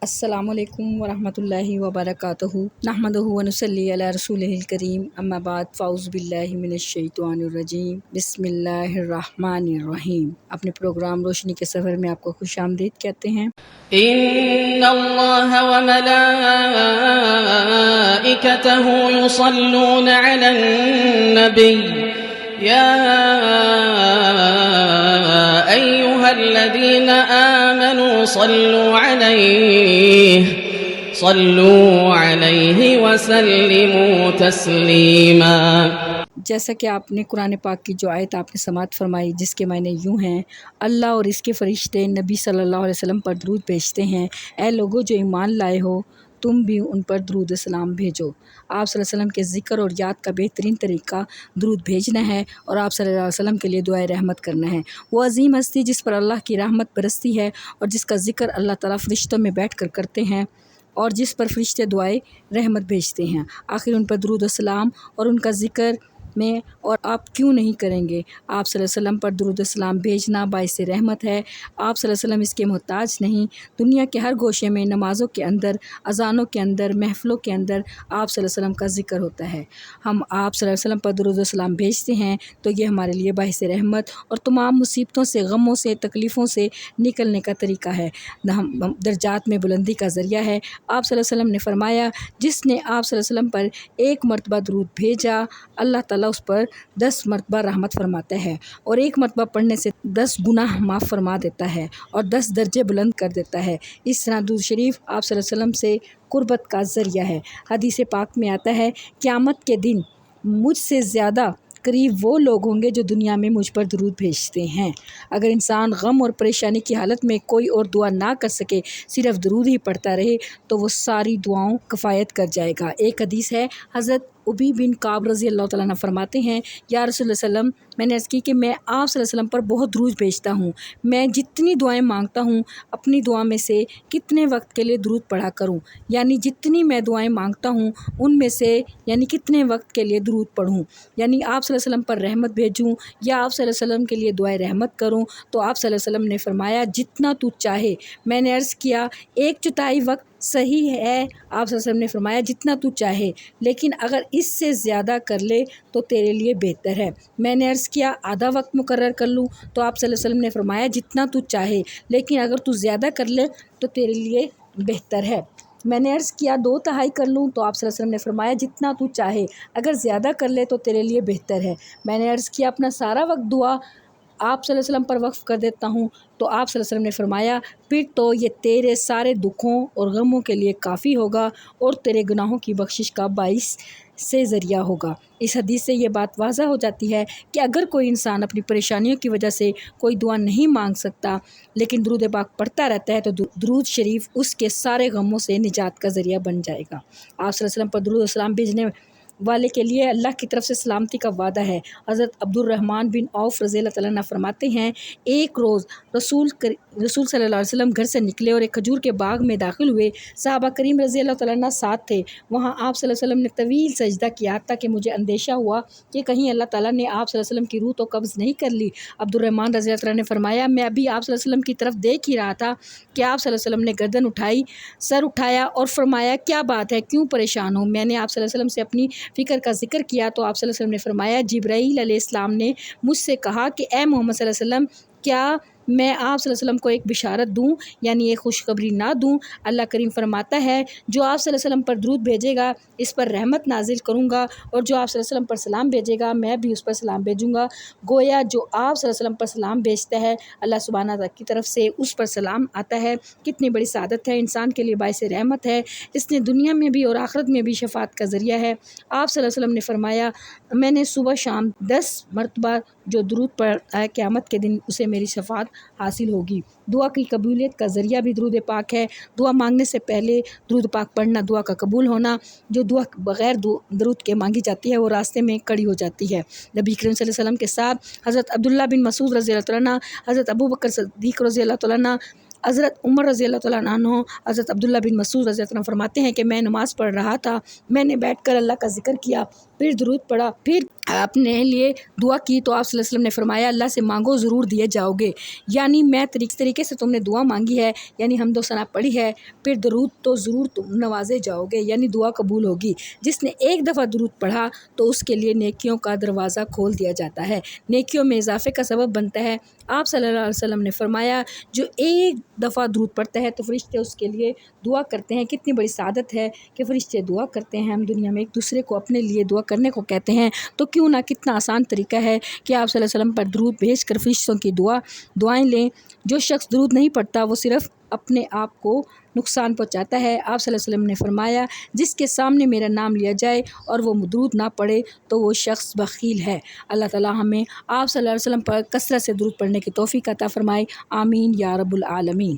السلام علیکم ورحمۃ اللہ وبرکاتہ نحمدہ ونصلی علی رسولہ الکریم اما بعد فاعوذ باللہ من الشیطان الرجیم بسم اللہ الرحمن الرحیم۔ اپنے پروگرام روشنی کے سفر میں آپ کو خوش آمدید کہتے ہیں۔ ان اللہ وملائکتہ یصلون علی النبی یا ایہا الذین آمنوا صلوا علیہ وسلموا تسلیما۔ جیسا کہ آپ نے قرآن پاک کی جو آیت آپ نے سماعت فرمائی، جس کے معنی یوں ہیں، اللہ اور اس کے فرشتے نبی صلی اللہ علیہ وسلم پر درود بھیجتے ہیں، اے لوگو جو ایمان لائے ہو تم بھی ان پر درود السلام بھیجو۔ آپ صلی اللہ علیہ وسلم کے ذکر اور یاد کا بہترین طریقہ درود بھیجنا ہے اور آپ صلی اللہ علیہ وسلم کے لیے دعائے رحمت کرنا ہے۔ وہ عظیم ہستی جس پر اللہ کی رحمت برستی ہے اور جس کا ذکر اللہ تعالیٰ فرشتوں میں بیٹھ کر کرتے ہیں اور جس پر فرشتے دعائے رحمت بھیجتے ہیں، آخر ان پر درود السلام اور ان کا ذکر میں اور آپ کیوں نہیں کریں گے؟ آپ صلی اللہ علیہ وسلم پر درود السلام بھیجنا باعث رحمت ہے۔ آپ صلی اللہ علیہ وسلم اس کے محتاج نہیں۔ دنیا کے ہر گوشے میں، نمازوں کے اندر، اذانوں کے اندر، محفلوں کے اندر آپ صلی اللہ علیہ وسلم کا ذکر ہوتا ہے۔ ہم آپ صلی اللہ علیہ وسلم پر درود السلام بھیجتے ہیں تو یہ ہمارے لیے باعث رحمت اور تمام مصیبتوں سے، غموں سے، تکلیفوں سے نکلنے کا طریقہ ہے، درجات میں بلندی کا ذریعہ ہے۔ آپ صلی اللہ علیہ وسلم نے فرمایا، جس نے آپ صلی اللہ علیہ وسلم پر ایک مرتبہ درود بھیجا، اللہ تعالیٰ اس پر 10 مرتبہ رحمت فرماتا ہے اور ایک مرتبہ پڑھنے سے 10 گناہ معاف فرما دیتا ہے اور 10 درجے بلند کر دیتا ہے۔ اس طرح درود شریف آپ صلی اللہ علیہ وسلم سے قربت کا ذریعہ ہے۔ حدیث پاک میں آتا ہے، قیامت کے دن مجھ سے زیادہ قریب وہ لوگ ہوں گے جو دنیا میں مجھ پر درود بھیجتے ہیں۔ اگر انسان غم اور پریشانی کی حالت میں کوئی اور دعا نہ کر سکے، صرف درود ہی پڑھتا رہے تو وہ ساری دعاؤں کفایت کر جائے گا۔ ایک حدیث ہے، حضرت ابی بن کعب رضی اللہ تعالیٰ عنہ فرماتے ہیں، یا رسول اللہ صلی اللہ علیہ وسلم، میں نے عرض کی کہ میں آپ صلی اللہ علیہ وسلم پر بہت درود بھیجتا ہوں، میں جتنی دعائیں مانگتا ہوں اپنی دعا میں سے کتنے وقت کے لیے درود پڑھا کروں، یعنی جتنی میں دعائیں مانگتا ہوں ان میں سے یعنی کتنے وقت کے لیے درود پڑھوں، یعنی آپ صلی اللہ علیہ وسلم پر رحمت بھیجوں یا آپ صلی اللہ علیہ وسلم کے لیے دعائیں رحمت کروں۔ تو آپ صلی اللہ علیہ وسلم نے فرمایا، جتنا تو چاہے۔ میں نے عرض کیا، 1/4 وقت صحیح ہے۔ آپ صلی اللہ علیہ وسلم نے فرمایا، جتنا تو چاہے، لیکن اگر اس سے زیادہ کر لے تو تیرے لیے بہتر ہے۔ میں نے عرض کیا، آدھا وقت مقرر کر لوں؟ تو آپ صلی اللہ علیہ وسلم نے فرمایا، جتنا تو چاہے، لیکن اگر تو زیادہ کر لے تو تیرے لیے بہتر ہے۔ میں نے عرض کیا، 2/3 کر لوں؟ تو آپ صلی اللہ علیہ وسلم نے فرمایا، جتنا تو چاہے، اگر زیادہ کر لے تو تیرے لیے بہتر ہے۔ میں نے عرض کیا، اپنا سارا وقت دعا آپ صلی اللہ علیہ وسلم پر وقف کر دیتا ہوں؟ تو آپ صلی اللہ علیہ وسلم نے فرمایا، پھر تو یہ تیرے سارے دکھوں اور غموں کے لیے کافی ہوگا اور تیرے گناہوں کی بخشش کا باعث سے ذریعہ ہوگا۔ اس حدیث سے یہ بات واضح ہو جاتی ہے کہ اگر کوئی انسان اپنی پریشانیوں کی وجہ سے کوئی دعا نہیں مانگ سکتا لیکن درود پاک پڑھتا رہتا ہے تو درود شریف اس کے سارے غموں سے نجات کا ذریعہ بن جائے گا۔ آپ صلی اللہ علیہ وسلم پر درود السلام بھیجنے والے کے لیے اللہ کی طرف سے سلامتی کا وعدہ ہے۔ حضرت عبد الرحمن بن عوف رضی اللہ تعالیٰ عنہ فرماتے ہیں، ایک روز رسول صلی اللہ علیہ وسلم گھر سے نکلے اور ایک کھجور کے باغ میں داخل ہوئے۔ صحابہ کریم رضی اللہ تعالیٰ عنہ ساتھ تھے۔ وہاں آپ صلی اللہ علیہ وسلم نے طویل سجدہ کیا حتیٰ کہ مجھے اندیشہ ہوا کہ کہیں اللہ تعالیٰ نے آپ صلی اللہ علیہ وسلم کی روح تو قبض نہیں کر لی۔ عبد الرحمن رضی اللہ تعالیٰ نے فرمایا، میں ابھی آپ صلی اللہ علیہ وسلم کی طرف دیکھ ہی رہا تھا کہ آپ صلی اللہ علیہ وسلم نے گردن اٹھائی، سر اٹھایا اور فرمایا، کیا بات ہے، کیوں پریشان ہو؟ میں نے آپ صلی اللہ علیہ وسلم سے اپنی فکر کا ذکر کیا تو آپ صلی اللہ علیہ وسلم نے فرمایا، جبرائیل علیہ السلام نے مجھ سے کہا کہ اے محمد صلی اللہ علیہ وسلم، کیا میں آپ صلی اللہ علیہ وسلم کو ایک بشارت دوں، یعنی ایک خوشخبری نہ دوں؟ اللہ کریم فرماتا ہے، جو آپ صلی اللہ علیہ وسلم پر درود بھیجے گا اس پر رحمت نازل کروں گا اور جو آپ صلی اللہ علیہ وسلم پر سلام بھیجے گا میں بھی اس پر سلام بھیجوں گا۔ گویا جو آپ صلی اللہ علیہ وسلم پر سلام بھیجتا ہے اللہ سبحانہ تعالیٰ کی طرف سے اس پر سلام آتا ہے۔ کتنی بڑی سعادت ہے، انسان کے لیے باعث رحمت ہے، اس نے دنیا میں بھی اور آخرت میں بھی شفاعت کا ذریعہ ہے۔ آپ صلی اللہ علیہ وسلم نے فرمایا، میں نے صبح شام 10 مرتبہ جو درود پڑھا ہے قیامت کے دن اسے میری شفاعت حاصل ہوگی۔ دعا کی قبولیت کا ذریعہ بھی درود پاک ہے۔ دعا مانگنے سے پہلے درود پاک پڑھنا دعا کا قبول ہونا۔ جو دعا بغیر درود کے مانگی جاتی ہے وہ راستے میں کڑی ہو جاتی ہے۔ نبی کریم صلی اللہ علیہ وسلم کے ساتھ حضرت عبداللہ بن مسعود رضی اللہ تعالیٰ عنہ، حضرت ابوبکر صدیق رضی اللہ تعالیٰ عنہ، حضرت عمر رضی اللہ تعالیٰ عنہ، حضرت عبداللہ بن مسعود رضی اللہ عنہ فرماتے ہیں کہ میں نماز پڑھ رہا تھا، میں نے بیٹھ کر اللہ کا ذکر کیا، پھر درود پڑھا، پھر اپنے لیے دعا کی تو آپ صلی اللہ علیہ وسلم نے فرمایا اللہ سے مانگو ضرور دیے جاؤ گے، یعنی میں طریقے سے تم نے دعا مانگی ہے، یعنی حمد و ثنا پڑھی ہے، پھر درود تو ضرور تم نوازے جاؤ گے، یعنی دعا قبول ہوگی۔ جس نے ایک دفعہ درود پڑھا تو اس کے لیے نیکیوں کا دروازہ کھول دیا جاتا ہے، نیکیوں میں اضافے کا سبب بنتا ہے۔ آپ صلی اللہ علیہ وسلم نے فرمایا جو ایک دفعہ درود پڑھتا ہے تو فرشتے اس کے لیے دعا کرتے ہیں۔ کتنی بڑی سعادت ہے کہ فرشتے دعا کرتے ہیں، ہم دنیا میں ایک دوسرے کو اپنے لیے دعا کرنے کو کہتے ہیں، تو کیوں نہ کتنا آسان طریقہ ہے کہ آپ صلی اللہ علیہ وسلم پر درود بھیج کر فرشتوں کی دعائیں لیں۔ جو شخص درود نہیں پڑھتا وہ صرف اپنے آپ کو نقصان پہنچاتا ہے۔ آپ صلی اللہ علیہ وسلم نے فرمایا جس کے سامنے میرا نام لیا جائے اور وہ درود نہ پڑھے تو وہ شخص بخیل ہے۔ اللہ تعالیٰ ہمیں آپ صلی اللہ علیہ وسلم پر کثرت سے درود پڑھنے کی توفیق عطا فرمائے، آمین یا رب العالمین۔